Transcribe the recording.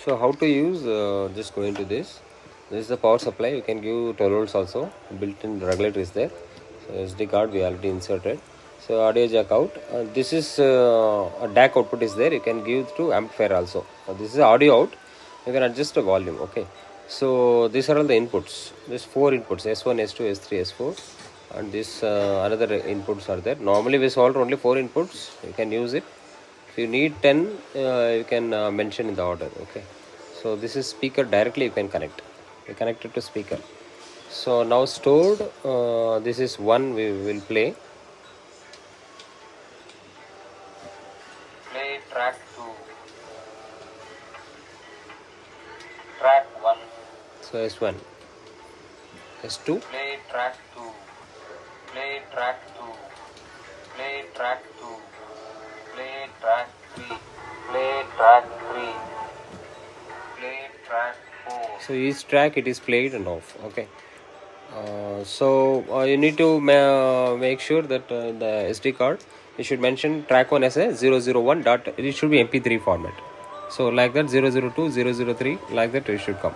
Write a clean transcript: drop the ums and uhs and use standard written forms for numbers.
So how to use, just go into this. This is the power supply. You can give 12 volts also. Built-in regulator is there. So SD card we already inserted. So audio jack out. This is a DAC output is there. You can give to amplifier also. This is audio out. You can adjust the volume. Okay. So these are all the inputs. There's 4 inputs: S1, S2, S3, S4, and this another inputs are there. Normally we solve only 4 inputs. You can use it. If you need 10, you can mention in the order. Okay. So this is speaker, directly you can connect. We connect it to speaker. So now stored, this is one we will play. Play track 2. Track 1. So S1. S2. Play track 2. Play track 2. Play track 2. Play track 3. Play track 3. Play track 4. So each track it is played and off. Okay. You need to make sure that the SD card, you should mention track 1 as a 001 dot, it should be MP3 format. So like that 002, 003, like that it should come.